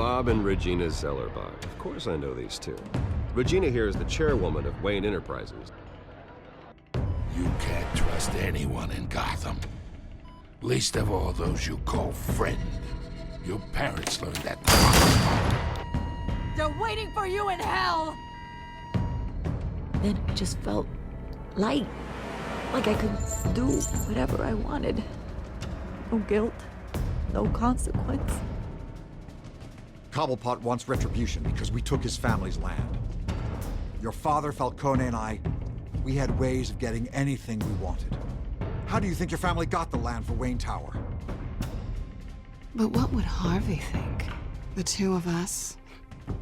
Bob and Regina Zellerbach. Of course I know these two. Regina here is the chairwoman of Wayne Enterprises. You can't trust anyone in Gotham. Least of all those you call friend. Your parents learned that. They're waiting for you in hell! Then I just felt light. Like I could do whatever I wanted. No guilt, no consequence. Cobblepot wants retribution because we took his family's land. Your father, Falcone, and I, we had ways of getting anything we wanted. How do you think your family got the land for Wayne Tower? But what would Harvey think? The two of us,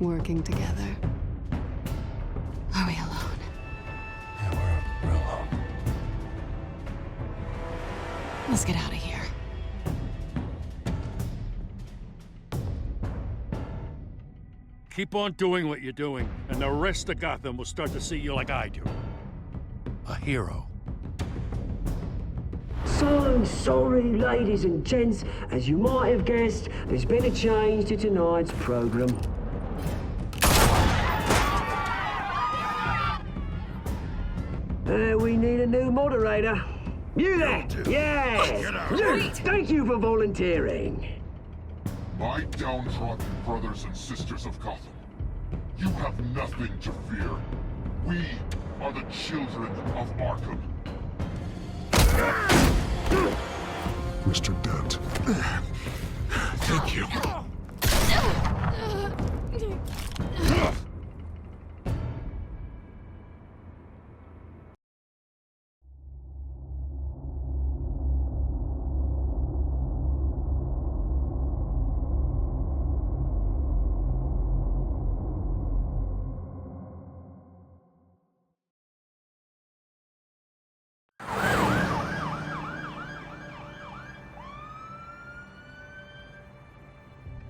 working together. Are we alone? Yeah, we're alone. Let's get out of here. Keep on doing what you're doing, and the rest of Gotham will start to see you like I do. A hero. So sorry, ladies and gents. As you might have guessed, there's been a change to tonight's program. We need a new moderator. You there? Yes! Thank you for volunteering. My downtrodden brothers and sisters of Gotham, you have nothing to fear. We are the children of Arkham. Mr. Dent. Thank you.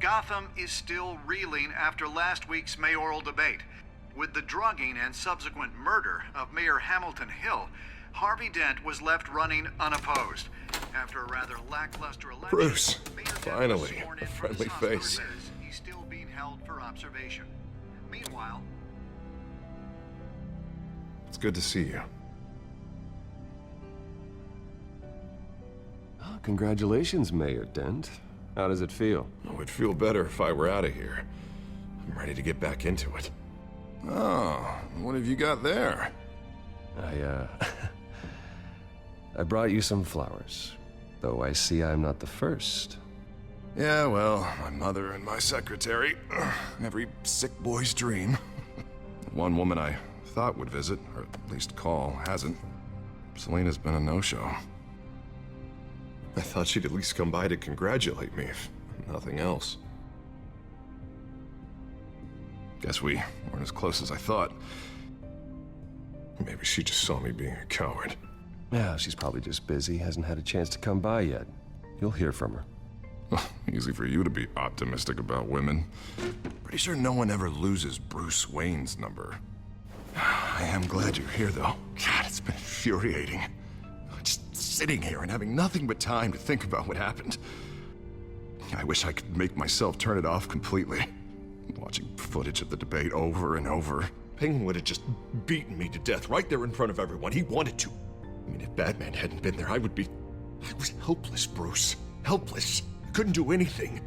Gotham is still reeling after last week's mayoral debate. With the drugging and subsequent murder of Mayor Hamilton Hill, Harvey Dent was left running unopposed. After a rather lackluster election, Bruce, Mayor Dent was finally, sworn a in for friendly the Hospital face. Riz. He's still being held for observation. Meanwhile, It's good to see you. Oh, congratulations, Mayor Dent. How does it feel? Oh, it'd feel better if I were out of here. I'm ready to get back into it. Oh, what have you got there? I brought you some flowers. Though I see I'm not the first. Yeah, well, my mother and my secretary. Every sick boy's dream. One woman I thought would visit, or at least call, hasn't. Selena's been a no-show. I thought she'd at least come by to congratulate me, if nothing else. Guess we weren't as close as I thought. Maybe she just saw me being a coward. Yeah, she's probably just busy, hasn't had a chance to come by yet. You'll hear from her. Easy for you to be optimistic about women. Pretty sure no one ever loses Bruce Wayne's number. I am glad you're here, though. God, it's been infuriating. Just sitting here and having nothing but time to think about what happened. I wish I could make myself turn it off completely. Watching footage of the debate over and over. Penguin would have just beaten me to death right there in front of everyone. He wanted to. I mean, if Batman hadn't been there, I was helpless, Bruce. Helpless. Couldn't do anything.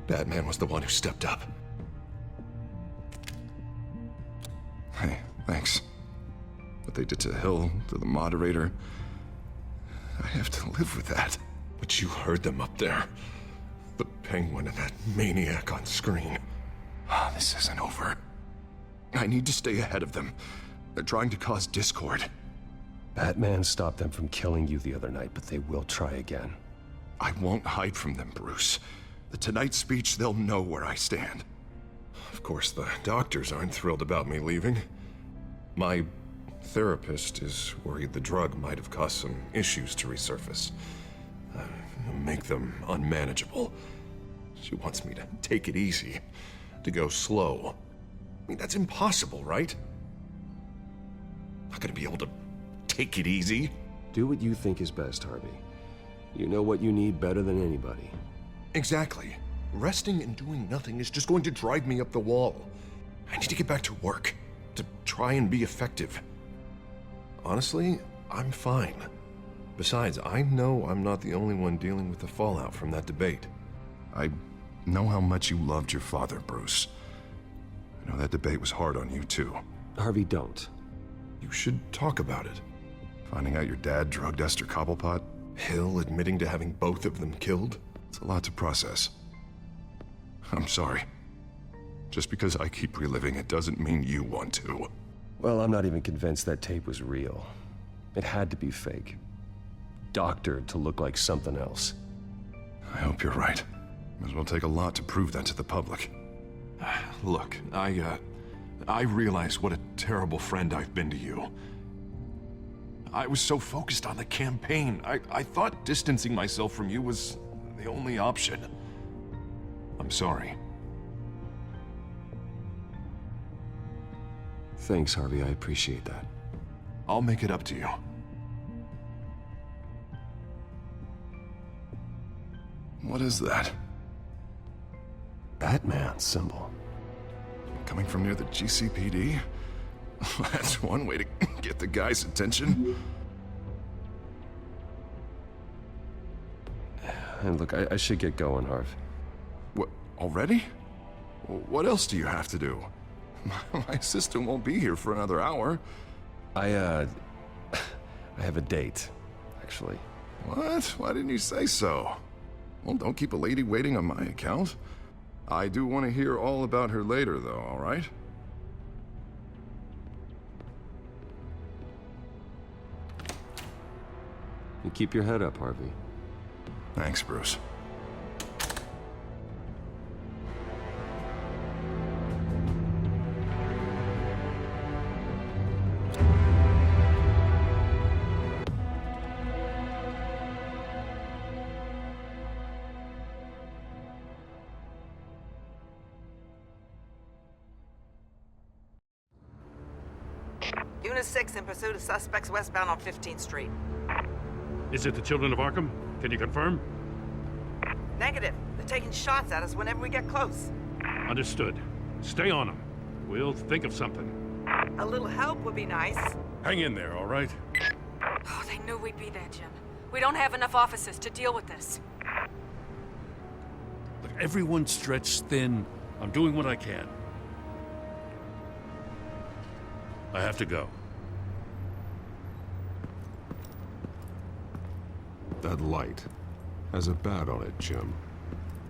Batman was the one who stepped up. Hey, thanks. What they did to Hill, to the moderator, I have to live with that. But you heard them up there. The Penguin and that maniac on screen. This isn't over. I need to stay ahead of them. They're trying to cause discord. Batman stopped them from killing you the other night, but they will try again. I won't hide from them, Bruce. The Tonight speech, they'll know where I stand. Of course, the doctors aren't thrilled about me leaving. My therapist is worried the drug might have caused some issues to resurface. Make them unmanageable. She wants me to take it easy, to go slow. I mean, that's impossible, right? Not gonna be able to take it easy. Do what you think is best, Harvey. You know what you need better than anybody. Exactly. Resting and doing nothing is just going to drive me up the wall. I need to get back to work, to try and be effective. Honestly, I'm fine. Besides, I know I'm not the only one dealing with the fallout from that debate. I know how much you loved your father, Bruce. I know that debate was hard on you, too. Harvey, don't. You should talk about it. Finding out your dad drugged Esther Cobblepot, Hill admitting to having both of them killed. It's a lot to process. I'm sorry. Just because I keep reliving it doesn't mean you want to. Well, I'm not even convinced that tape was real. It had to be fake. Doctored to look like something else. I hope you're right. Might as well take a lot to prove that to the public. Look, I realize what a terrible friend I've been to you. I was so focused on the campaign. I thought distancing myself from you was the only option. I'm sorry. Thanks, Harvey. I appreciate that. I'll make it up to you. What is that? Batman symbol. Coming from near the GCPD? That's one way to get the guy's attention. And look, I should get going, Harv. What, already? What else do you have to do? My assistant won't be here for another hour. I have a date, actually. What? Why didn't you say so? Well, don't keep a lady waiting on my account. I do want to hear all about her later, though, all right? You keep your head up, Harvey. Thanks, Bruce. Unit 6 in pursuit of suspects westbound on 15th Street. Is it the Children of Arkham? Can you confirm? Negative. They're taking shots at us whenever we get close. Understood. Stay on them. We'll think of something. A little help would be nice. Hang in there, all right? Oh, they knew we'd be there, Jim. We don't have enough officers to deal with this. Look, everyone's stretched thin. I'm doing what I can. I have to go. That light has a bat on it, Jim.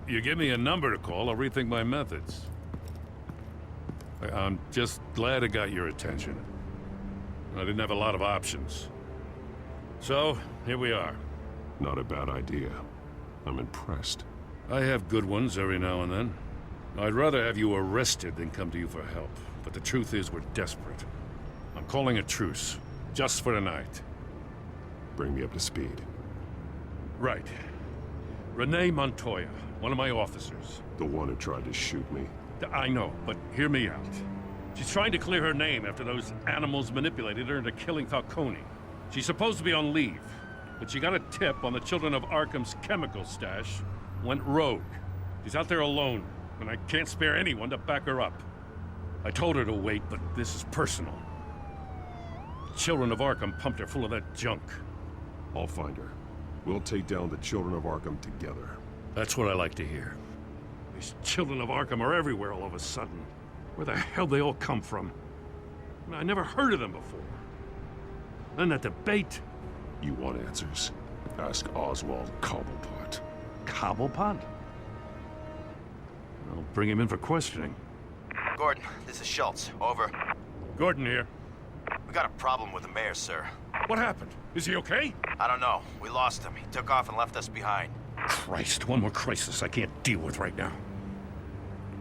You give me a number to call, I'll rethink my methods. I'm just glad it got your attention. I didn't have a lot of options. So, here we are. Not a bad idea. I'm impressed. I have good ones every now and then. I'd rather have you arrested than come to you for help. But the truth is, we're desperate. I'm calling a truce, just for tonight. Bring me up to speed. Right. Renee Montoya, one of my officers. The one who tried to shoot me. I know, but hear me out. She's trying to clear her name after those animals manipulated her into killing Falcone. She's supposed to be on leave, but she got a tip on the Children of Arkham's chemical stash, went rogue. She's out there alone, and I can't spare anyone to back her up. I told her to wait, but this is personal. The Children of Arkham pumped her full of that junk. I'll find her. We'll take down the Children of Arkham together. That's what I like to hear. These Children of Arkham are everywhere all of a sudden. Where the hell they all come from? I never heard of them before. Then that debate. You want answers? Ask Oswald Cobblepot. Cobblepot? I'll bring him in for questioning. Gordon, this is Schultz. Over. Gordon here. We got a problem with the mayor, sir. What happened? Is he okay? I don't know. We lost him. He took off and left us behind. Christ, one more crisis I can't deal with right now.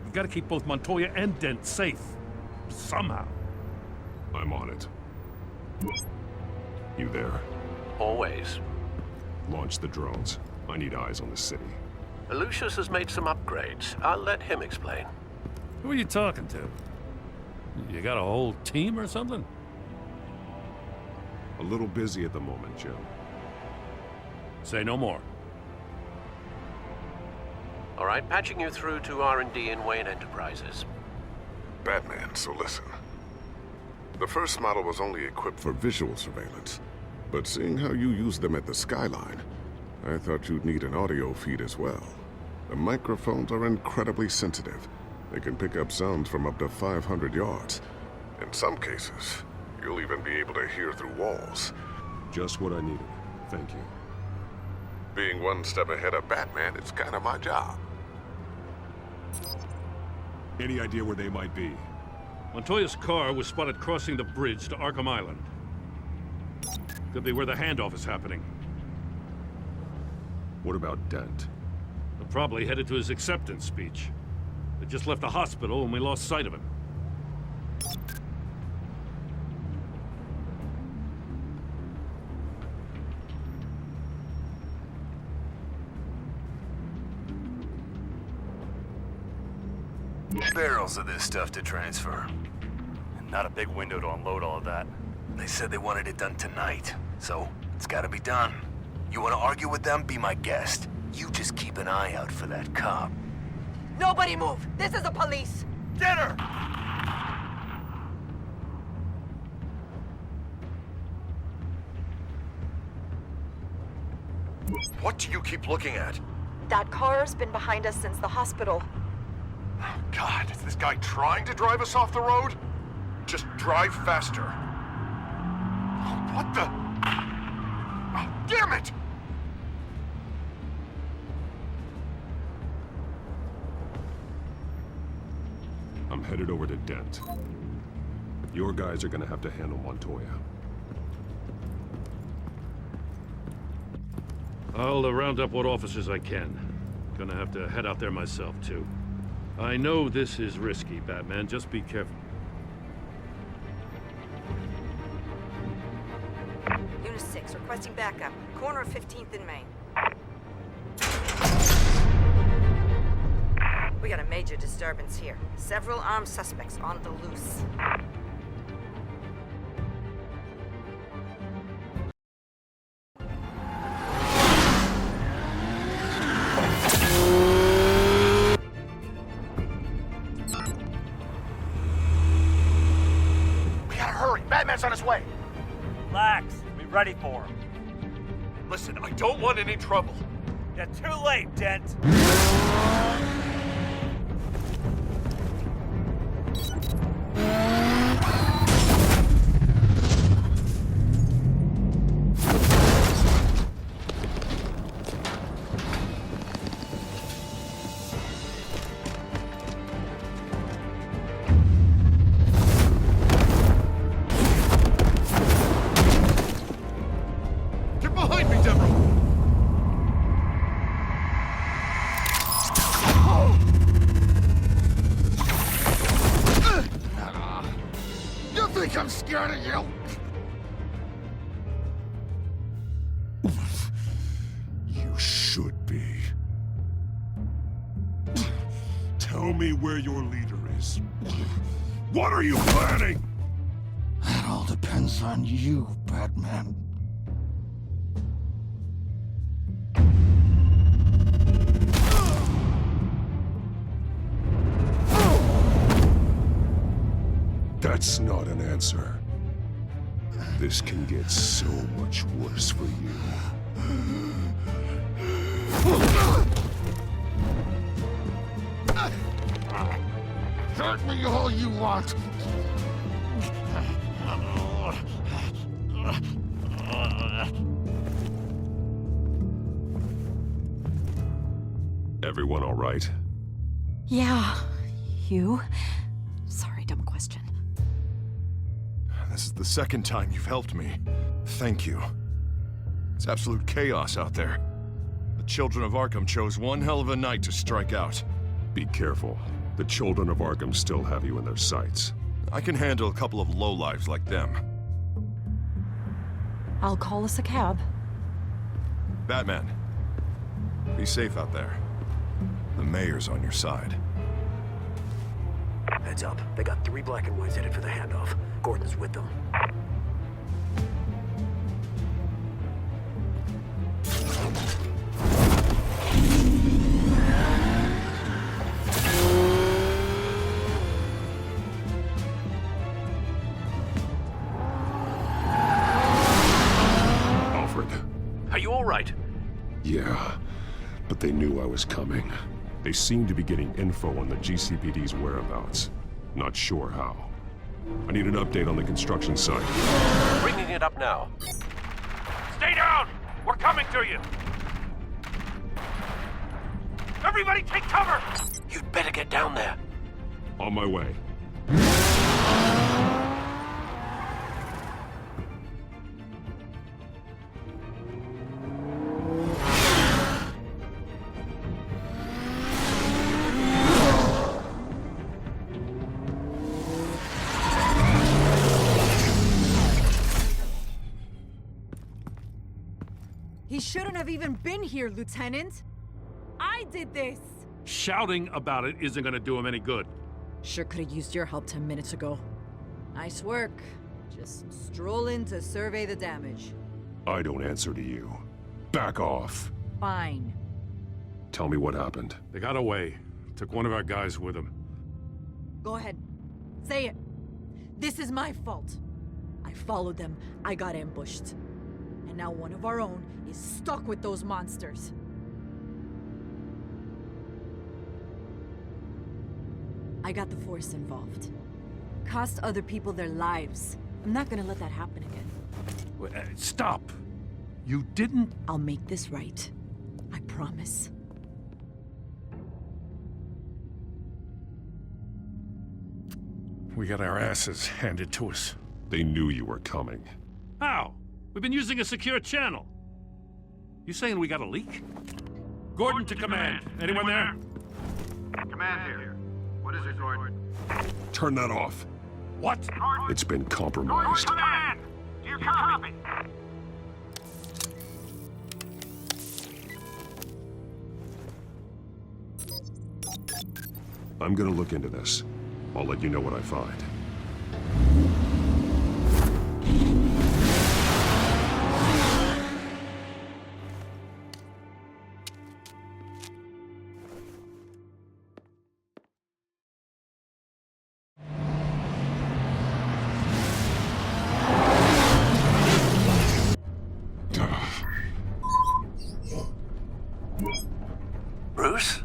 We've got to keep both Montoya and Dent safe. Somehow. I'm on it. You there? Always. Launch the drones. I need eyes on the city. Lucius has made some upgrades. I'll let him explain. Who are you talking to? You got a whole team or something? A little busy at the moment, Jim. Say no more. All right, patching you through to R&D in Wayne Enterprises. Batman, so listen. The first model was only equipped for visual surveillance, but seeing how you use them at the Skyline, I thought you'd need an audio feed as well. The microphones are incredibly sensitive. They can pick up sounds from up to 500 yards. In some cases, you'll even be able to hear through walls. Just what I needed. Thank you. Being one step ahead of Batman is kind of my job. Any idea where they might be? Montoya's car was spotted crossing the bridge to Arkham Island. Could be where the handoff is happening. What about Dent? They're probably headed to his acceptance speech. They just left the hospital and we lost sight of him. Barrels of this stuff to transfer. And not a big window to unload all of that. They said they wanted it done tonight, so it's gotta be done. You wanna argue with them? Be my guest. You just keep an eye out for that cop. Nobody move! This is the police! Get her! What do you keep looking at? That car's been behind us since the hospital. God, is this guy trying to drive us off the road? Just drive faster. What the? Oh, damn it! I'm headed over to Dent. Your guys are gonna have to handle Montoya. I'll round up what officers I can. Gonna have to head out there myself, too. I know this is risky, Batman. Just be careful. Unit 6, requesting backup. Corner of 15th and Main. We got a major disturbance here. Several armed suspects on the loose. Batman's on his way. Relax. Be ready for him. Listen, I don't want any trouble. You're too late, Dent. I'm scared of you. You should be. Tell me where your leader is. What are you planning? That all depends on you, Batman. That's not an answer. This can get so much worse for you. Hurt me all you want. Everyone all right? Yeah. You? Sorry, dumb question. This is the second time you've helped me. Thank you. It's absolute chaos out there. The children of Arkham chose one hell of a night to strike out. Be careful. The children of Arkham still have you in their sights. I can handle a couple of lowlives like them. I'll call us a cab. Batman, be safe out there. The mayor's on your side. Heads up. They got 3 black and whites headed for the handoff. Gordon's with them. But they knew I was coming. They seemed to be getting info on the GCPD's whereabouts. Not sure how. I need an update on the construction site. Bringing it up now. Stay down! We're coming to you! Everybody take cover! You'd better get down there. On my way. He shouldn't have even been here, Lieutenant. I did this. Shouting about it isn't gonna do him any good. Sure could have used your help 10 minutes ago. Nice work. Just stroll in to survey the damage. I don't answer to you. Back off. Fine. Tell me what happened. They got away. Took one of our guys with them. Go ahead. Say it. This is my fault. I followed them. I got ambushed. And now one of our own is stuck with those monsters. I got the Force involved. Cost other people their lives. I'm not gonna let that happen again. Stop! You didn't... I'll make this right. I promise. We got our asses handed to us. They knew you were coming. How? We've been using a secure channel. You saying we got a leak? Gordon to command. Anyone there? Command here. What is it, Gordon? Turn that off. What? It's been compromised. Command! Do you copy? I'm gonna look into this. I'll let you know what I find. Bruce?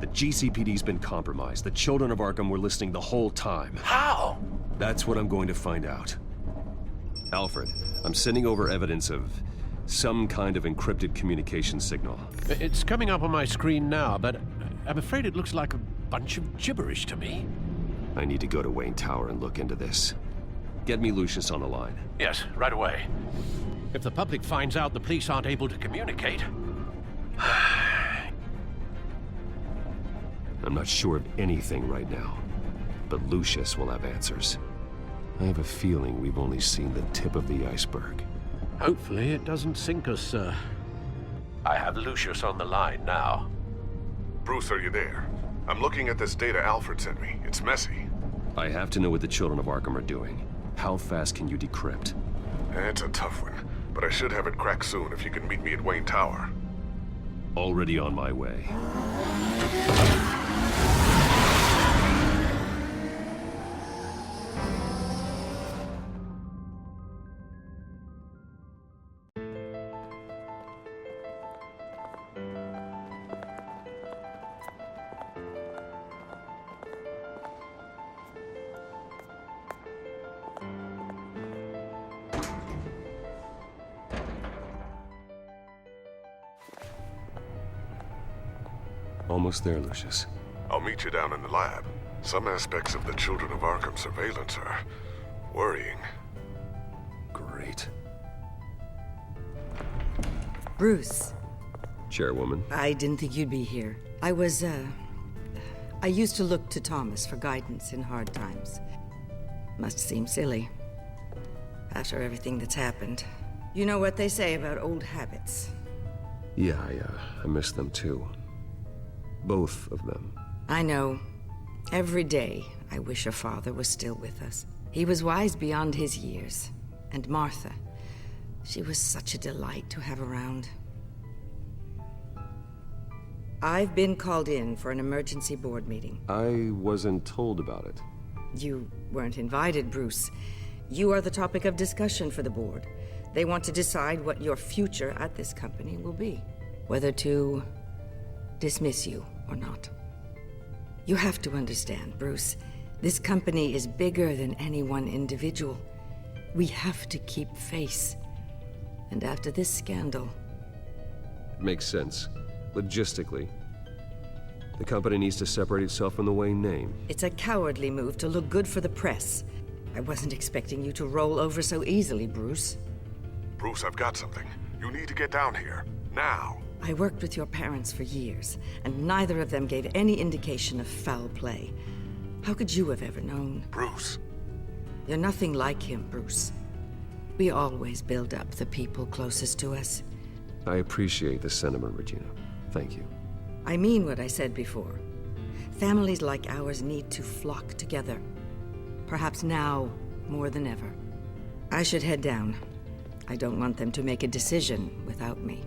The GCPD's been compromised. The children of Arkham were listening the whole time. How? That's what I'm going to find out. Alfred, I'm sending over evidence of some kind of encrypted communication signal. It's coming up on my screen now, but I'm afraid it looks like a bunch of gibberish to me. I need to go to Wayne Tower and look into this. Get me Lucius on the line. Yes, right away. If the public finds out the police aren't able to communicate... I'm not sure of anything right now, but Lucius will have answers. I have a feeling we've only seen the tip of the iceberg. Hopefully it doesn't sink us, sir. I have Lucius on the line now. Bruce, are you there? I'm looking at this data Alfred sent me. It's messy. I have to know what the children of Arkham are doing. How fast can you decrypt? It's a tough one, but I should have it cracked soon if you can meet me at Wayne Tower. Already on my way. Almost there, Lucius. I'll meet you down in the lab. Some aspects of the Children of Arkham surveillance are worrying. Great. Bruce. Chairwoman. I didn't think you'd be here. I used to look to Thomas for guidance in hard times. Must seem silly. After everything that's happened. You know what they say about old habits. Yeah, I miss them too. Both of them. I know. Every day, I wish your father was still with us. He was wise beyond his years. And Martha, she was such a delight to have around. I've been called in for an emergency board meeting. I wasn't told about it. You weren't invited, Bruce. You are the topic of discussion for the board. They want to decide what your future at this company will be. whether to dismiss you or not. You have to understand, Bruce, this company is bigger than any one individual. We have to keep face. And after this scandal... Makes sense. Logistically. The company needs to separate itself from the Wayne name. It's a cowardly move to look good for the press. I wasn't expecting you to roll over so easily, Bruce. Bruce, I've got something. You need to get down here. Now. I worked with your parents for years, and neither of them gave any indication of foul play. How could you have ever known? Bruce. You're nothing like him, Bruce. We always build up the people closest to us. I appreciate the sentiment, Regina. Thank you. I mean what I said before. Families like ours need to flock together. Perhaps now more than ever. I should head down. I don't want them to make a decision without me.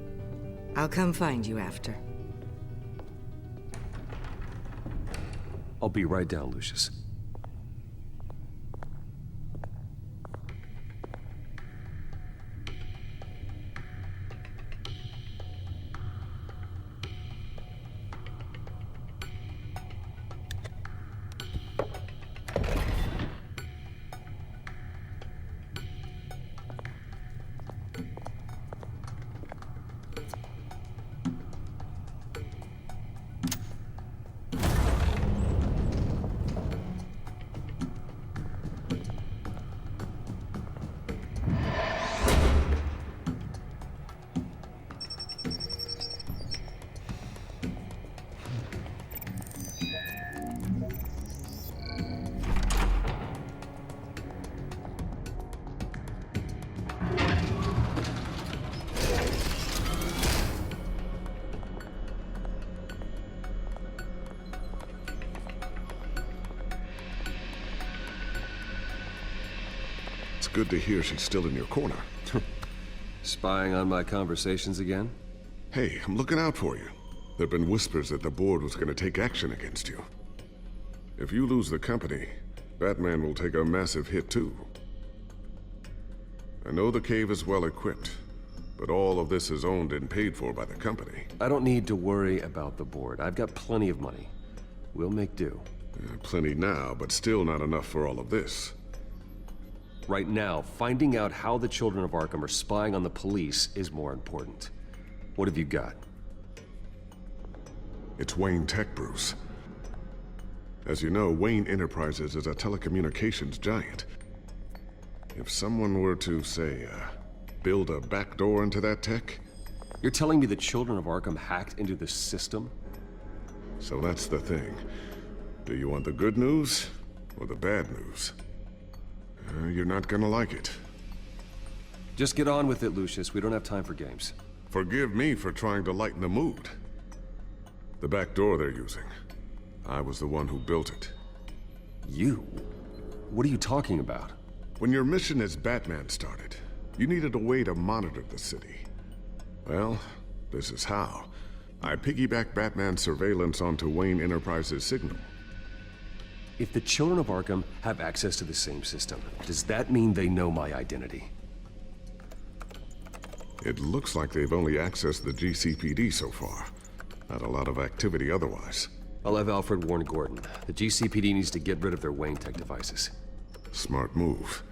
I'll come find you after. I'll be right down, Lucius. It's good to hear she's still in your corner. Spying on my conversations again? Hey, I'm looking out for you. There've been whispers that the board was going to take action against you. If you lose the company, Batman will take a massive hit too. I know the cave is well equipped, but all of this is owned and paid for by the company. I don't need to worry about the board. I've got plenty of money. We'll make do. Plenty now, but still not enough for all of this. Right now, finding out how the children of Arkham are spying on the police is more important. What have you got? It's Wayne Tech, Bruce. As you know, Wayne Enterprises is a telecommunications giant. If someone were to, say, build a backdoor into that tech... You're telling me the children of Arkham hacked into the system? So that's the thing. Do you want the good news or the bad news? You're not gonna like it. Just get on with it, Lucius. We don't have time for games. Forgive me for trying to lighten the mood. The back door they're using. I was the one who built it. You? What are you talking about? When your mission as Batman started, you needed a way to monitor the city. Well, this is how. I piggybacked Batman's surveillance onto Wayne Enterprises' signal. If the children of Arkham have access to the same system, does that mean they know my identity? It looks like they've only accessed the GCPD so far. Not a lot of activity otherwise. I'll have Alfred warn Gordon. The GCPD needs to get rid of their Wayne Tech devices. Smart move.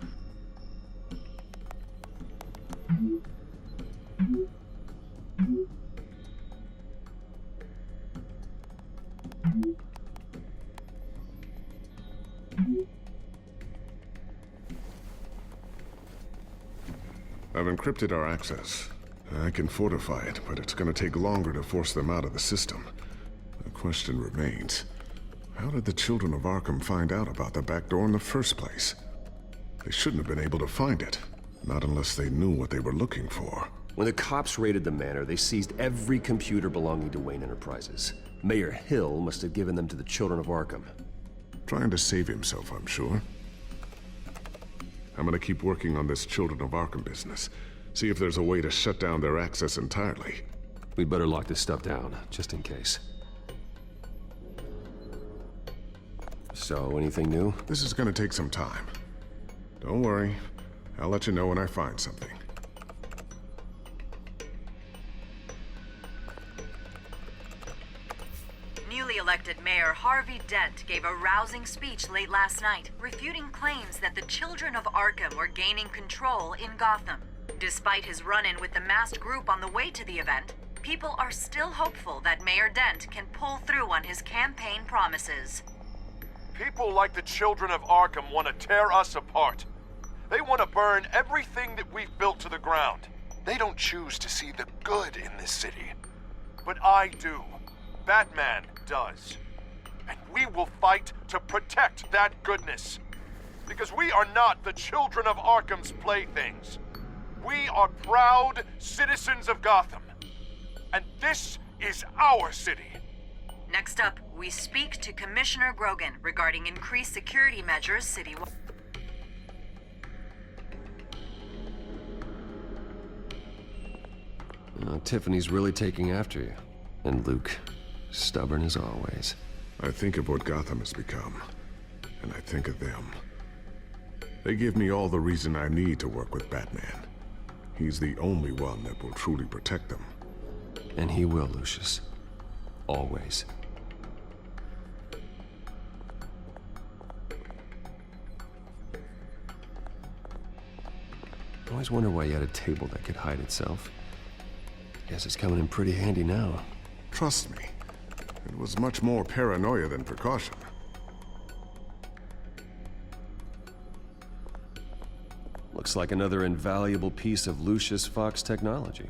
I've encrypted our access. I can fortify it, but it's gonna take longer to force them out of the system. The question remains, how did the children of Arkham find out about the back door in the first place? They shouldn't have been able to find it, not unless they knew what they were looking for. When the cops raided the manor, they seized every computer belonging to Wayne Enterprises. Mayor Hill must have given them to the children of Arkham. Trying to save himself, I'm sure. I'm gonna keep working on this Children of Arkham business. See if there's a way to shut down their access entirely. We'd better lock this stuff down, just in case. So, anything new? This is gonna take some time. Don't worry. I'll let you know when I find something. newly elected Mayor Harvey Dent gave a rousing speech late last night, refuting claims that the children of Arkham were gaining control in Gotham. Despite his run-in with the masked group on the way to the event, people are still hopeful that Mayor Dent can pull through on his campaign promises. People like the children of Arkham want to tear us apart. They want to burn everything that we've built to the ground. They don't choose to see the good in this city. But I do. Batman does. And we will fight to protect that goodness. Because we are not the children of Arkham's playthings. We are proud citizens of Gotham. And this is our city. Next up, we speak to Commissioner Grogan regarding increased security measures citywide. Tiffany's really taking after you. And Luke, stubborn as always. I think of what Gotham has become, and I think of them. They give me all the reason I need to work with Batman. He's the only one that will truly protect them. And he will, Lucius. Always. I always wonder why you had a table that could hide itself. Guess it's coming in pretty handy now. Trust me, it was much more paranoia than precaution. Looks like another invaluable piece of Lucius Fox technology.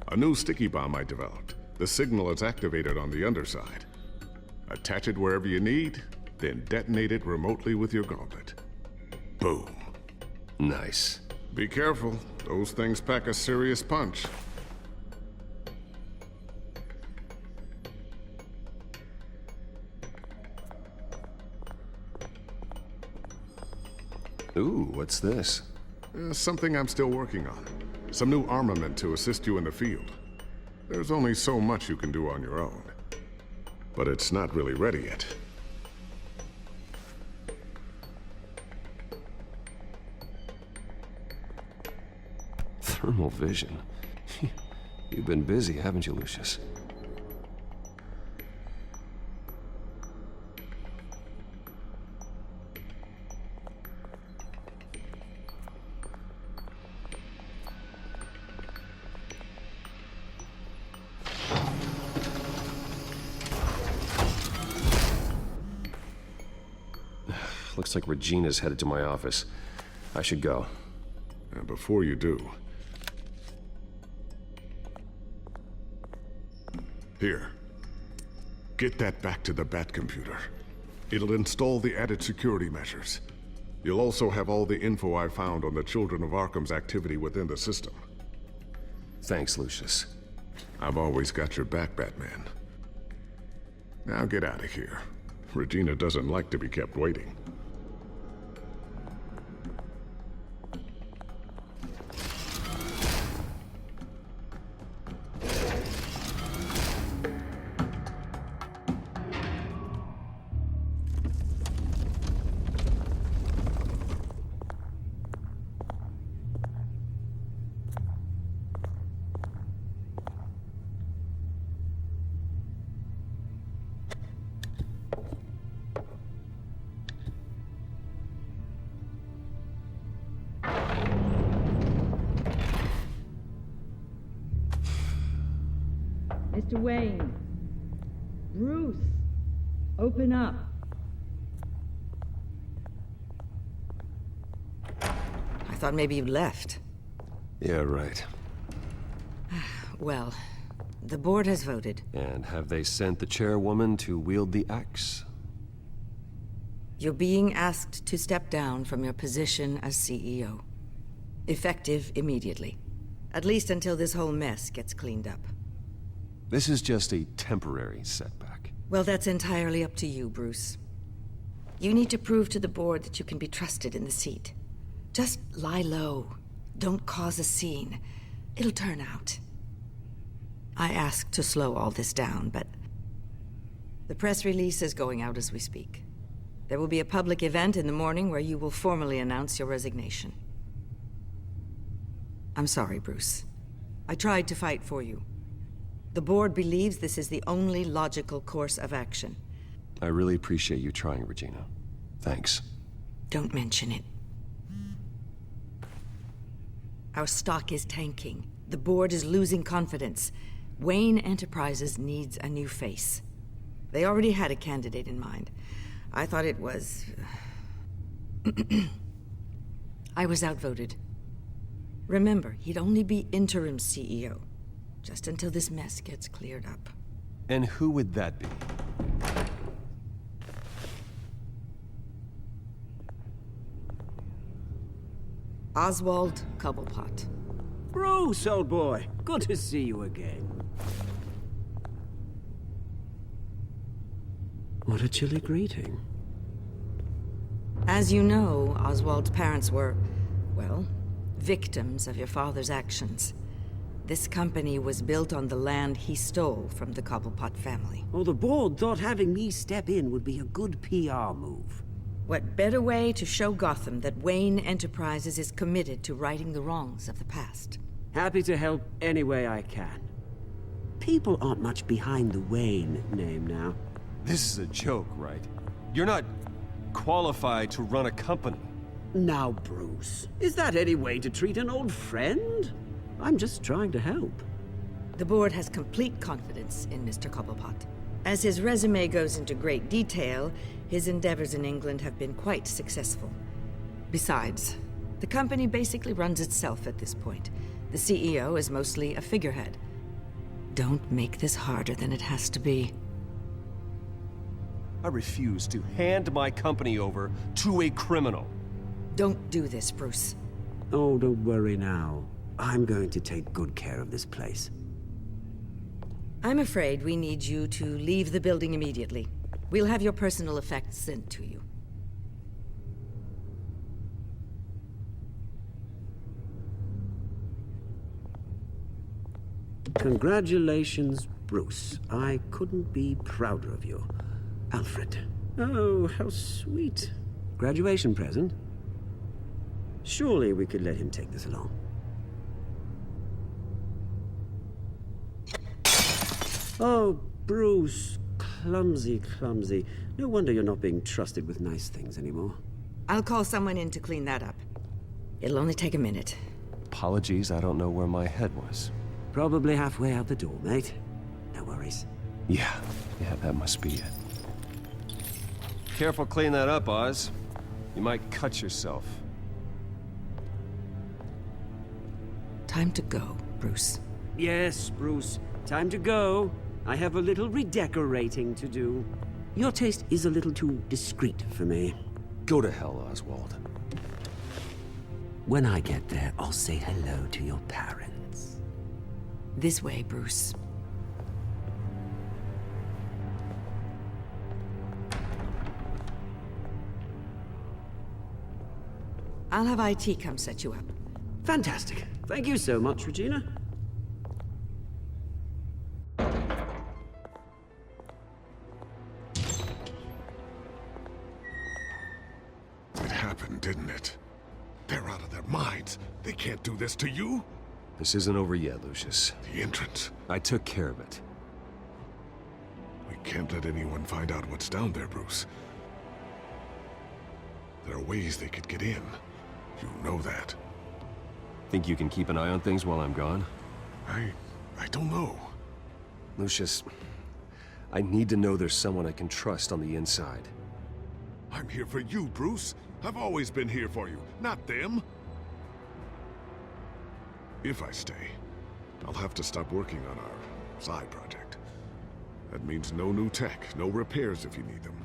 A new sticky bomb I developed. The signal is activated on the underside. Attach it wherever you need, then detonate it remotely with your gauntlet. Boom. Nice. Be careful. Those things pack a serious punch. Ooh, what's this? Something I'm still working on. Some new armament to assist you in the field. There's only so much you can do on your own. But it's not really ready yet. Thermal vision. You've been busy, haven't you, Lucius? Looks like Regina's headed to my office. I should go. And before you do... Here. Get that back to the Bat computer. It'll install the added security measures. You'll also have all the info I found on the Children of Arkham's activity within the system. Thanks, Lucius. I've always got your back, Batman. Now get out of here. Regina doesn't like to be kept waiting. Mr. Wayne. Bruce. Open up. I thought maybe you left. Yeah, right. Well, the board has voted. And have they sent the chairwoman to wield the axe? You're being asked to step down from your position as CEO. Effective immediately. At least until this whole mess gets cleaned up. This is just a temporary setback. Well, that's entirely up to you, Bruce. You need to prove to the board that you can be trusted in the seat. Just lie low. Don't cause a scene. It'll turn out. I asked to slow all this down, but... the press release is going out as we speak. There will be a public event in the morning where you will formally announce your resignation. I'm sorry, Bruce. I tried to fight for you. The board believes this is the only logical course of action. I really appreciate you trying, Regina. Thanks. Don't mention it. Our stock is tanking. The board is losing confidence. Wayne Enterprises needs a new face. They already had a candidate in mind. I thought it was... I was outvoted. Remember, he'd only be interim CEO, just until this mess gets cleared up. And who would that be? Oswald Cobblepot. Bruce, old boy. Good to see you again. What a chilly greeting. As you know, Oswald's parents were, well, victims of your father's actions. This company was built on the land he stole from the Cobblepot family. Oh, the board thought having me step in would be a good PR move. What better way to show Gotham that Wayne Enterprises is committed to righting the wrongs of the past? Happy to help any way I can. People aren't much behind the Wayne name now. This is a joke, right? You're not qualified to run a company. Now, Bruce, is that any way to treat an old friend? I'm just trying to help. The board has complete confidence in Mr. Cobblepot. As his resume goes into great detail, his endeavors in England have been quite successful. Besides, the company basically runs itself at this point. The CEO is mostly a figurehead. Don't make this harder than it has to be. I refuse to hand my company over to a criminal. Don't do this, Bruce. Oh, don't worry now. I'm going to take good care of this place. I'm afraid we need you to leave the building immediately. We'll have your personal effects sent to you. Congratulations, Bruce. I couldn't be prouder of you. Alfred. Oh, how sweet. Graduation present? Surely we could let him take this along. Oh, Bruce. Clumsy, clumsy. No wonder you're not being trusted with nice things anymore. I'll call someone in to clean that up. It'll only take a minute. Apologies, I don't know where my head was. Probably halfway out the door, mate. No worries. Yeah, that must be it. Careful clean that up, Oz. You might cut yourself. Time to go, Bruce. Yes, Bruce. Time to go. I have a little redecorating to do. Your taste is a little too discreet for me. Go to hell, Oswald. When I get there, I'll say hello to your parents. This way, Bruce. I'll have IT come set you up. Fantastic. Thank you so much, Regina. It happened, didn't it? They're out of their minds. They can't do this to you. This isn't over yet, Lucius. The entrance. I took care of it. We can't let anyone find out what's down there, Bruce. There are ways they could get in. You know that. Think you can keep an eye on things while I'm gone? I don't know. Lucius, I need to know there's someone I can trust on the inside. I'm here for you, Bruce. I've always been here for you, not them. If I stay, I'll have to stop working on our side project. That means no new tech, no repairs if you need them.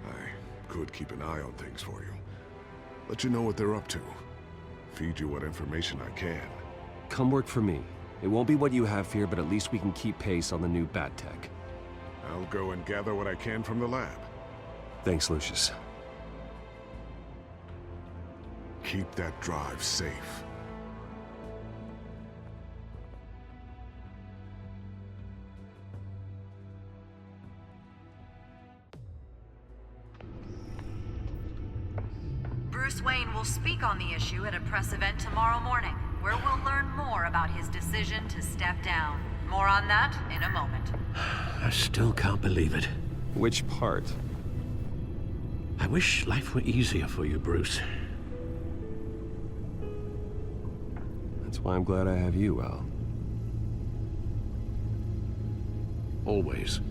I could keep an eye on things for you. Let you know what they're up to. Feed you what information I can. Come work for me. It won't be what you have here, but at least we can keep pace on the new bat tech. I'll go and gather what I can from the lab. Thanks, Lucius. Keep that drive safe. Bruce Wayne will speak on the issue at a press event tomorrow morning, where we'll learn more about his decision to step down. More on that in a moment. I still can't believe it. Which part? I wish life were easier for you, Bruce. That's why I'm glad I have you, Al. Always.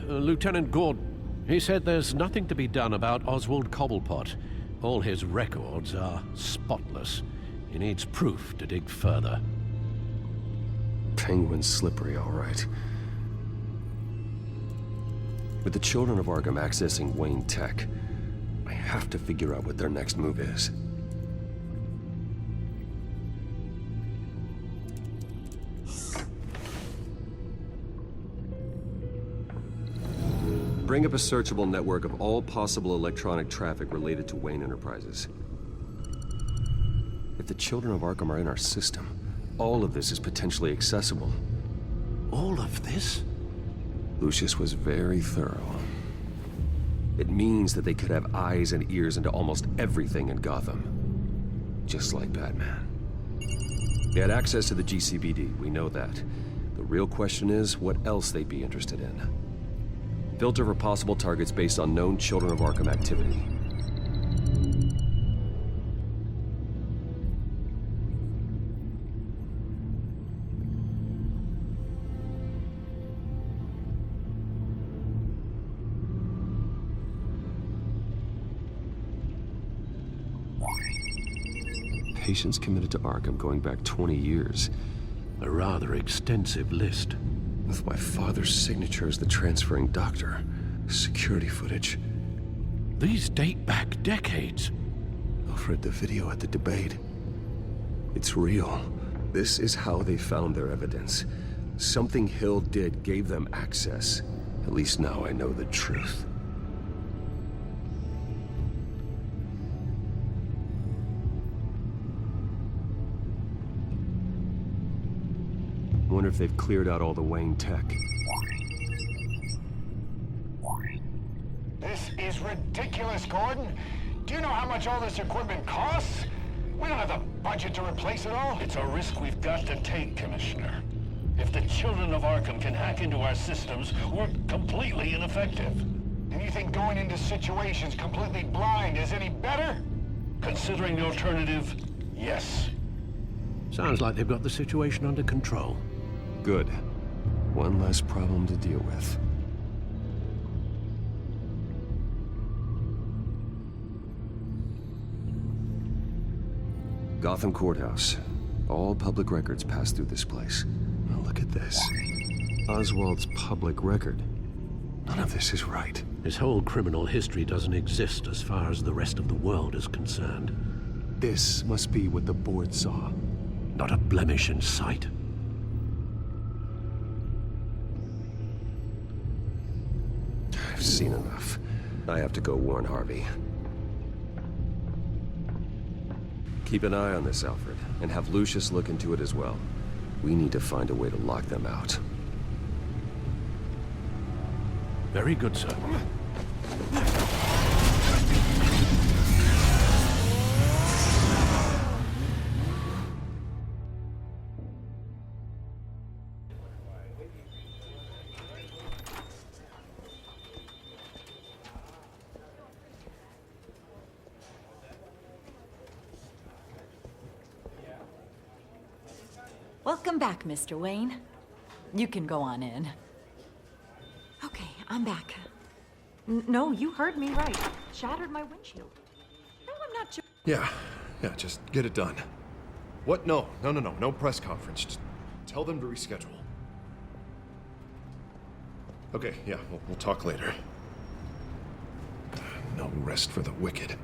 Lieutenant Gordon, he said there's nothing to be done about Oswald Cobblepot. All his records are spotless. He needs proof to dig further. Penguin's slippery, all right. With the children of Arkham accessing Wayne Tech, I have to figure out what their next move is. Bring up a searchable network of all possible electronic traffic related to Wayne Enterprises. If the children of Arkham are in our system, all of this is potentially accessible. All of this? Lucius was very thorough. It means that they could have eyes and ears into almost everything in Gotham. Just like Batman. They had access to the GCPD, we know that. The real question is what else they'd be interested in. Filter for possible targets based on known Children of Arkham activity. Patients committed to Arkham going back 20 years. A rather extensive list. With my father's signature as the transferring doctor. Security footage. These date back decades. Alfred, the video at the debate. It's real. This is how they found their evidence. Something Hill did gave them access. At least now I know the truth. I wonder if they've cleared out all the Wayne tech. This is ridiculous, Gordon. Do you know how much all this equipment costs? We don't have the budget to replace it all. It's a risk we've got to take, Commissioner. If the children of Arkham can hack into our systems, we're completely ineffective. And you think going into situations completely blind is any better? Considering the alternative, yes. Sounds like they've got the situation under control. Good. One less problem to deal with. Gotham Courthouse. All public records pass through this place. Now look at this. Oswald's public record. None of this is right. His whole criminal history doesn't exist as far as the rest of the world is concerned. This must be what the board saw. Not a blemish in sight. I've seen enough. I have to go warn Harvey. Keep an eye on this, Alfred, and have Lucius look into it as well. We need to find a way to lock them out. Very good, sir. Welcome back, Mr. Wayne. You can go on in. Okay, I'm back. No, you heard me right. Shattered my windshield. No, I'm not joking. Yeah, just get it done. What? No press conference. Just tell them to reschedule. Okay, yeah, we'll talk later. No rest for the wicked.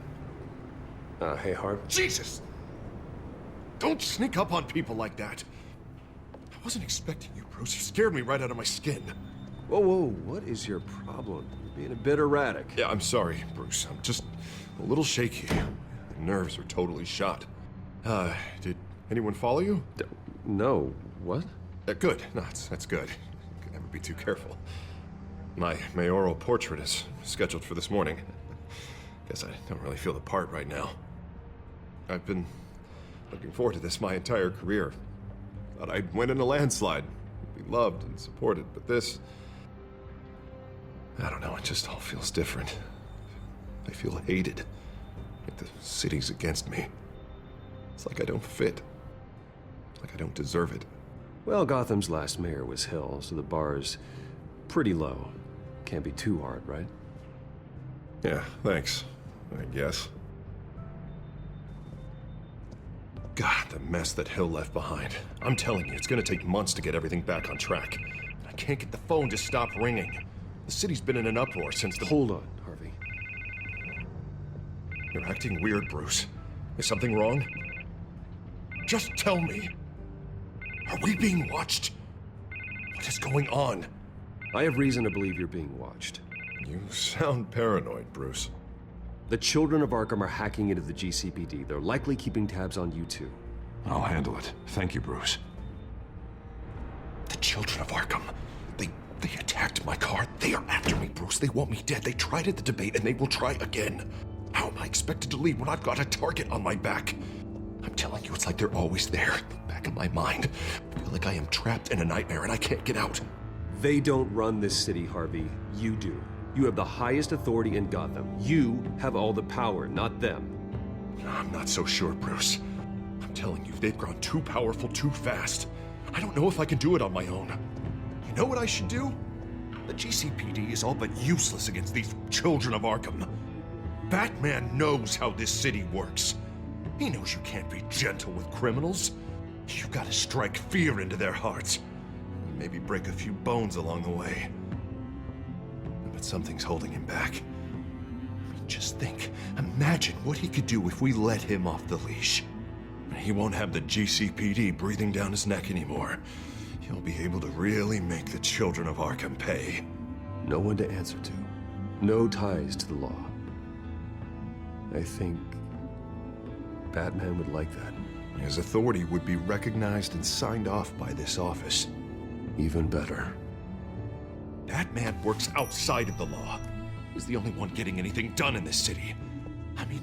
Hey, Harv. Jesus! Don't sneak up on people like that. I wasn't expecting you, Bruce. You scared me right out of my skin. Whoa, what is your problem? You're being a bit erratic. Yeah, I'm sorry, Bruce. I'm just a little shaky. The nerves are totally shot. Did anyone follow you? No. What? Good. No, that's good. You can never be too careful. My mayoral portrait is scheduled for this morning. Guess I don't really feel the part right now. I've been looking forward to this my entire career. Thought I'd win in a landslide, be loved and supported, but this... I don't know, it just all feels different. I feel hated. Like the city's against me. It's like I don't fit. Like I don't deserve it. Well, Gotham's last mayor was Hill, so the bar's pretty low. Can't be too hard, right? Yeah, thanks. I guess. God, the mess that Hill left behind. I'm telling you, it's gonna take months to get everything back on track. I can't get the phone to stop ringing. The city's been in an uproar since the— Hold on, Harvey. You're acting weird, Bruce. Is something wrong? Just tell me. Are we being watched? What is going on? I have reason to believe you're being watched. You sound paranoid, Bruce. The children of Arkham are hacking into the GCPD. They're likely keeping tabs on you too. I'll handle it. Thank you, Bruce. The children of Arkham. They attacked my car. They are after me, Bruce. They want me dead. They tried at the debate, and they will try again. How am I expected to leave when I've got a target on my back? I'm telling you, it's like they're always there, in the back of my mind. I feel like I am trapped in a nightmare, and I can't get out. They don't run this city, Harvey. You do. You have the highest authority in Gotham. You have all the power, not them. I'm not so sure, Bruce. I'm telling you, they've grown too powerful too fast. I don't know if I can do it on my own. You know what I should do? The GCPD is all but useless against these children of Arkham. Batman knows how this city works. He knows you can't be gentle with criminals. You've got to strike fear into their hearts. Maybe break a few bones along the way. But something's holding him back. I mean, just think. Imagine what he could do if we let him off the leash. He won't have the GCPD breathing down his neck anymore. He'll be able to really make the children of Arkham pay. No one to answer to. No ties to the law. I think Batman would like that. His authority would be recognized and signed off by this office. Even better. Batman works outside of the law. He's the only one getting anything done in this city. I mean,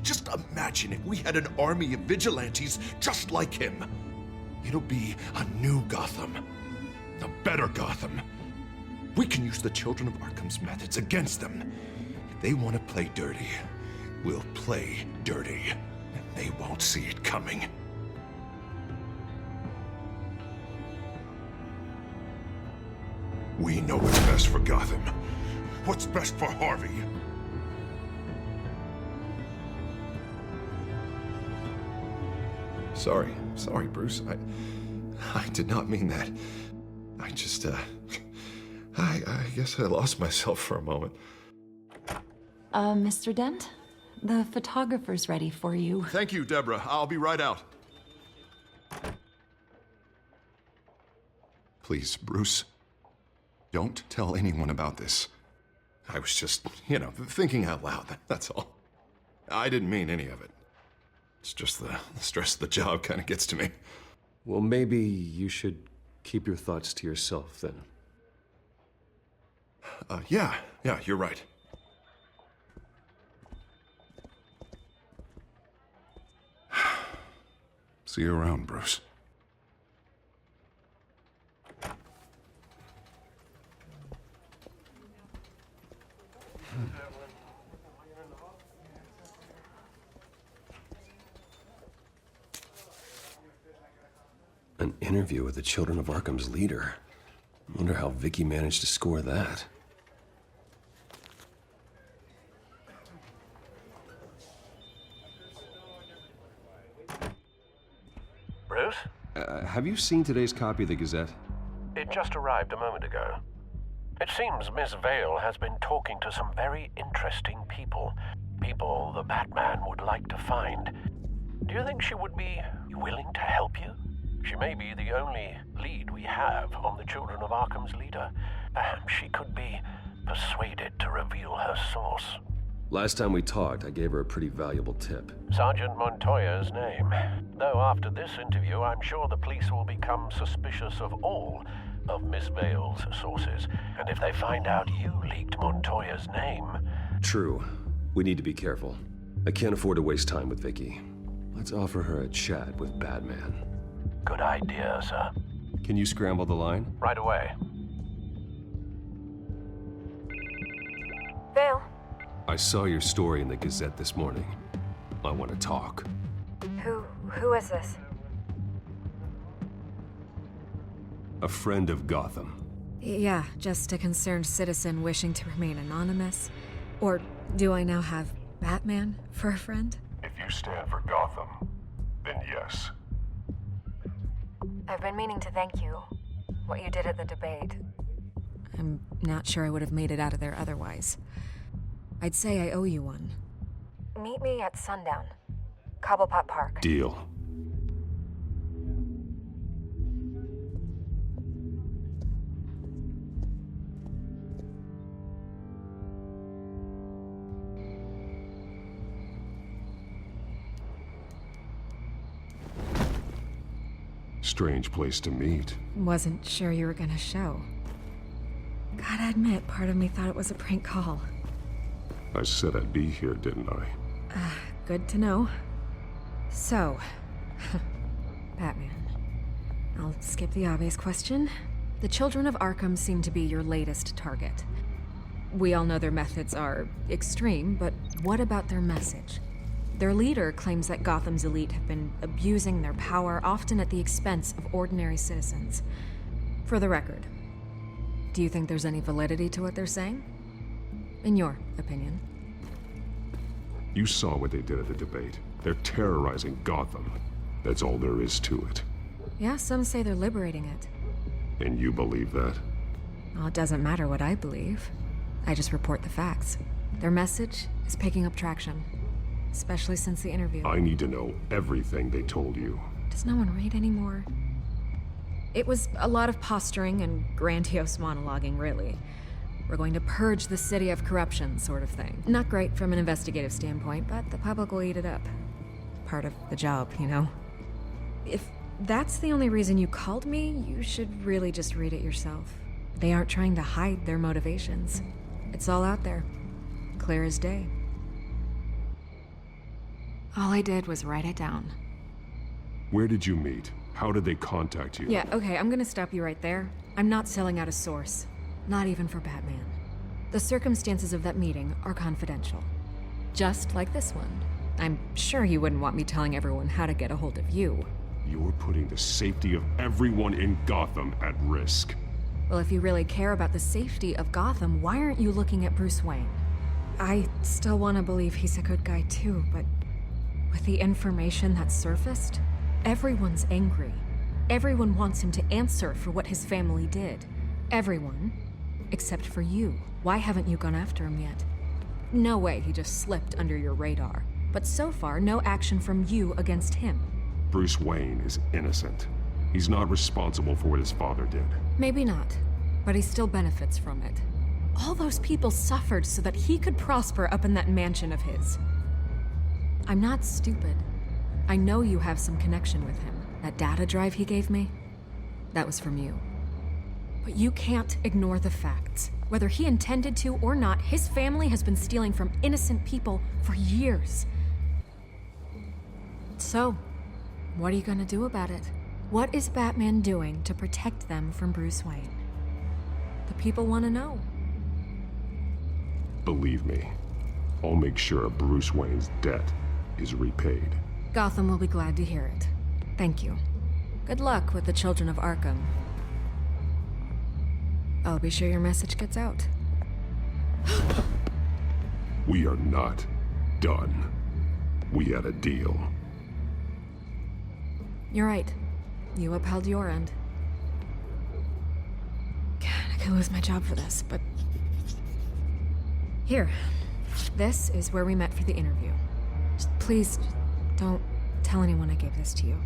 just imagine if we had an army of vigilantes just like him. It'll be a new Gotham. A better Gotham. We can use the children of Arkham's methods against them. If they want to play dirty, we'll play dirty. And they won't see it coming. We know what's best for Gotham. What's best for Harvey? Sorry, Bruce. I did not mean that. I just, I guess I lost myself for a moment. Mr. Dent? The photographer's ready for you. Thank you, Deborah. I'll be right out. Please, Bruce, don't tell anyone about this. I was just, thinking out loud, that's all. I didn't mean any of it. It's just the stress of the job kind of gets to me. Well, maybe you should keep your thoughts to yourself, then. Yeah, you're right. See you around, Bruce. An interview with the Children of Arkham's leader. Wonder how Vicky managed to score that. Bruce? Have you seen today's copy of the Gazette? It just arrived a moment ago. It seems Miss Vale has been talking to some very interesting people. People the Batman would like to find. Do you think she would be willing to help you? She may be the only lead we have on the Children of Arkham's leader. Perhaps she could be persuaded to reveal her source. Last time we talked, I gave her a pretty valuable tip. Sergeant Montoya's name. Though after this interview, I'm sure the police will become suspicious of all of Miss Vale's sources, and if they find out you leaked Montoya's name... True. We need to be careful. I can't afford to waste time with Vicky. Let's offer her a chat with Batman. Good idea, sir. Can you scramble the line? Right away. Vale. I saw your story in the Gazette this morning. I want to talk. Who is this? A friend of Gotham. Yeah, just a concerned citizen wishing to remain anonymous. Or do I now have Batman for a friend? If you stand for Gotham, then yes. I've been meaning to thank you. What you did at the debate. I'm not sure I would have made it out of there otherwise. I'd say I owe you one. Meet me at sundown. Cobblepot Park. Deal. Strange place to meet. Wasn't sure you were gonna show. Gotta admit, part of me thought it was a prank call. I said I'd be here, didn't I? Good to know. So, Batman. I'll skip the obvious question. The children of Arkham seem to be your latest target. We all know their methods are extreme, but what about their message? Their leader claims that Gotham's elite have been abusing their power, often at the expense of ordinary citizens. For the record, do you think there's any validity to what they're saying? In your opinion? You saw what they did at the debate. They're terrorizing Gotham. That's all there is to it. Yeah, some say they're liberating it. And you believe that? Well, it doesn't matter what I believe. I just report the facts. Their message is picking up traction. Especially since the interview. I need to know everything they told you. Does no one read anymore? It was a lot of posturing and grandiose monologuing, really. We're going to purge the city of corruption, sort of thing. Not great from an investigative standpoint, but the public will eat it up. Part of the job, you know? If that's the only reason you called me, you should really just read it yourself. They aren't trying to hide their motivations. It's all out there. Clear as day. All I did was write it down. Where did you meet? How did they contact you? Yeah, okay, I'm gonna stop you right there. I'm not selling out a source. Not even for Batman. The circumstances of that meeting are confidential. Just like this one. I'm sure you wouldn't want me telling everyone how to get a hold of you. You're putting the safety of everyone in Gotham at risk. Well, if you really care about the safety of Gotham, why aren't you looking at Bruce Wayne? I still want to believe he's a good guy too, but with the information that surfaced, everyone's angry. Everyone wants him to answer for what his family did. Everyone, except for you. Why haven't you gone after him yet? No way he just slipped under your radar. But so far, no action from you against him. Bruce Wayne is innocent. He's not responsible for what his father did. Maybe not, but he still benefits from it. All those people suffered so that he could prosper up in that mansion of his. I'm not stupid. I know you have some connection with him. That data drive he gave me, that was from you. But you can't ignore the facts. Whether he intended to or not, his family has been stealing from innocent people for years. So, what are you gonna do about it? What is Batman doing to protect them from Bruce Wayne? The people want to know. Believe me, I'll make sure Bruce Wayne's debt is repaid. Gotham will be glad to hear it. Thank you. Good luck with the children of Arkham. I'll be sure your message gets out. We are not done. We had a deal. You're right. You upheld your end. God, I could lose my job for this, but... Here. This is where we met for the interview. Just please, don't tell anyone I gave this to you.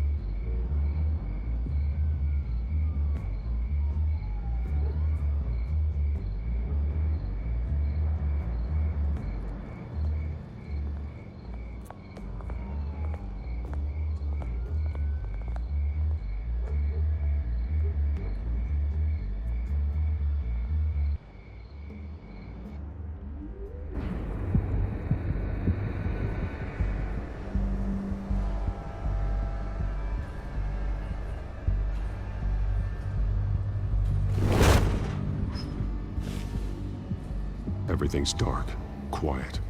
Everything's dark, quiet.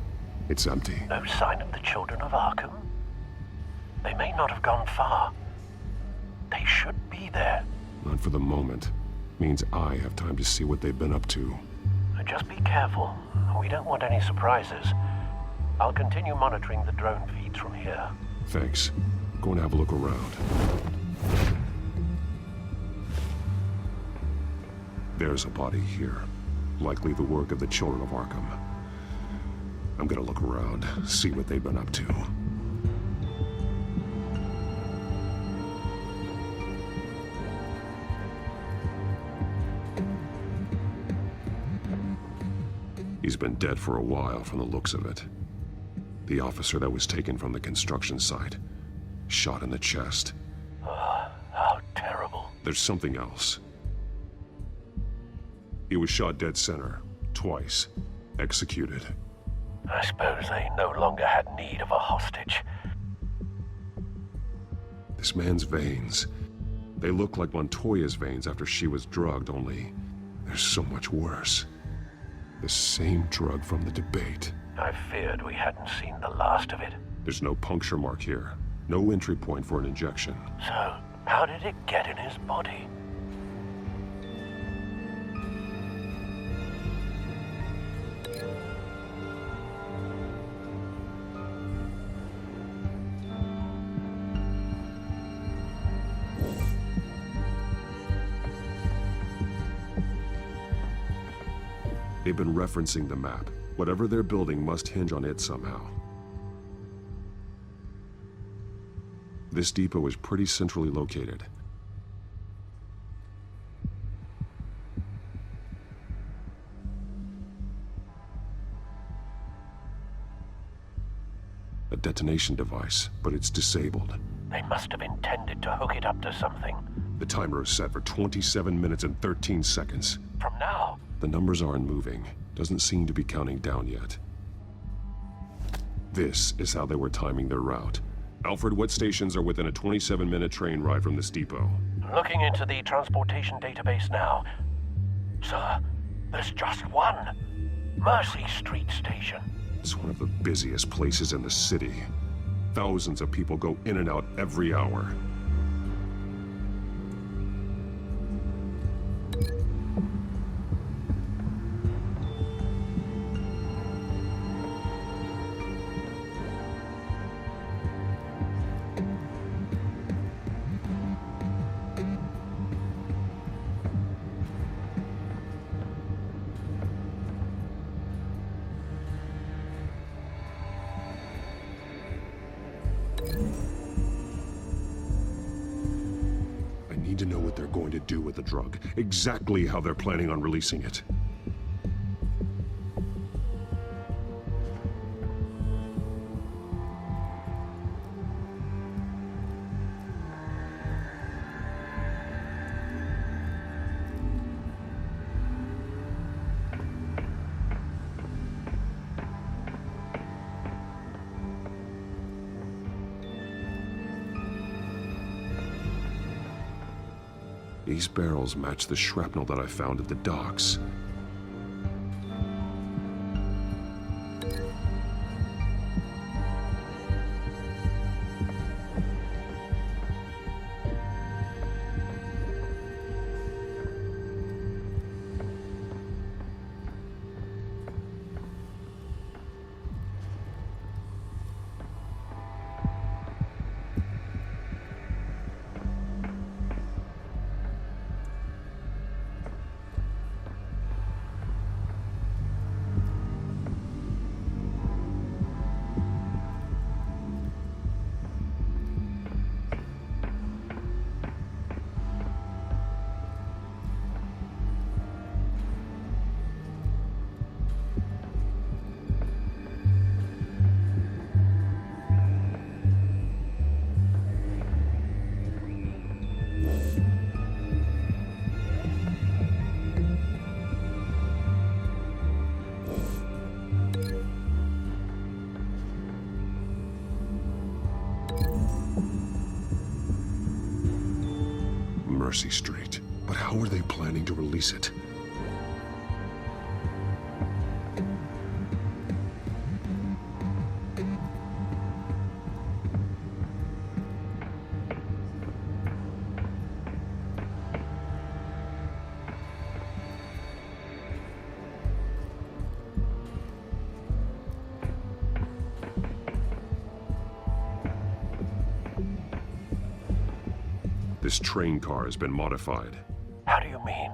It's empty. No sign of the children of Arkham? They may not have gone far. They should be there. Not for the moment. Means I have time to see what they've been up to. Just be careful. We don't want any surprises. I'll continue monitoring the drone feeds from here. Thanks. Go and have a look around. There's a body here. Likely the work of the children of Arkham. I'm gonna look around, see what they've been up to. He's been dead for a while from the looks of it. The officer that was taken from the construction site. Shot in the chest. How terrible. There's something else. He was shot dead center, twice, executed. I suppose they no longer had need of a hostage. This man's veins. They look like Montoya's veins after she was drugged, only they're so much worse. The same drug from the debate. I feared we hadn't seen the last of it. There's no puncture mark here. No entry point for an injection. So, how did it get in his body? They've been referencing the map. Whatever they're building must hinge on it somehow. This depot is pretty centrally located. A detonation device, but it's disabled. They must have intended to hook it up to something. The timer is set for 27 minutes and 13 seconds. From now? The numbers aren't moving. Doesn't seem to be counting down yet. This is how they were timing their route. Alfred, what stations are within a 27-minute train ride from this depot? Looking into the transportation database now. Sir, there's just one. Mercy Street Station. It's one of the busiest places in the city. Thousands of people go in and out every hour. I need to know what they're going to do with the drug. Exactly how they're planning on releasing it. These barrels match the shrapnel that I found at the docks. Mercy Street. But how are they planning to release it? This train car has been modified. How do you mean?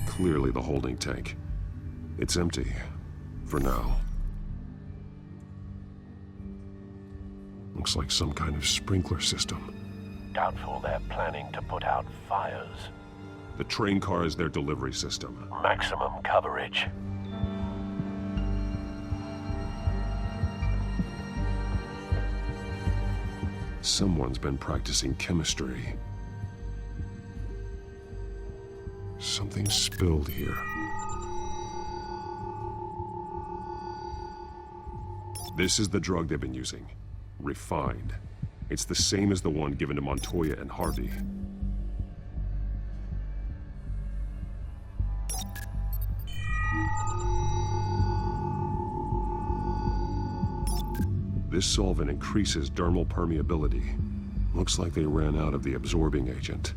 Clearly the holding tank. It's empty. For now. Looks like some kind of sprinkler system. Doubtful they're planning to put out fires. The train car is their delivery system. Maximum coverage. Someone's been practicing chemistry. Something spilled here. This is the drug they've been using. Refined. It's the same as the one given to Montoya and Harvey. This solvent increases dermal permeability. Looks like they ran out of the absorbing agent.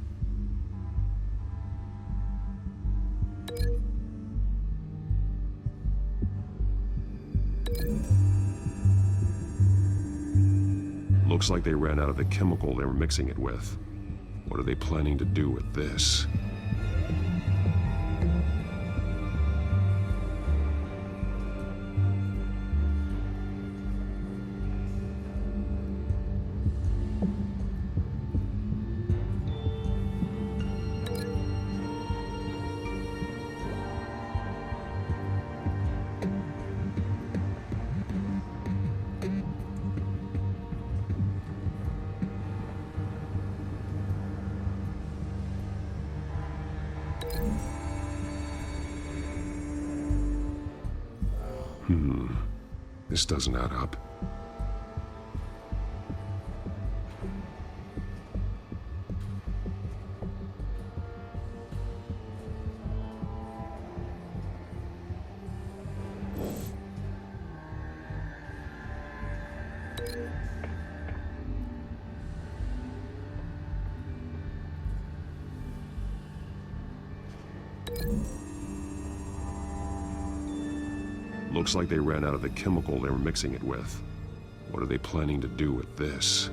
Looks like they ran out of the chemical they were mixing it with. What are they planning to do with this? This doesn't add up. Looks like they ran out of the chemical they were mixing it with. What are they planning to do with this?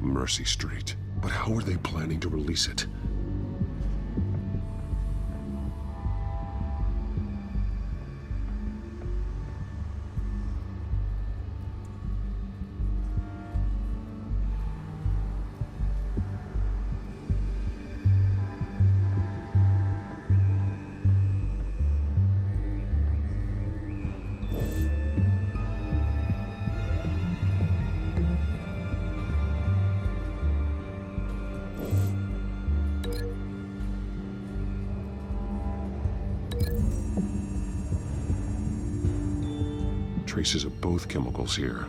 Mercy Street. But how are they planning to release it? Traces of both chemicals here.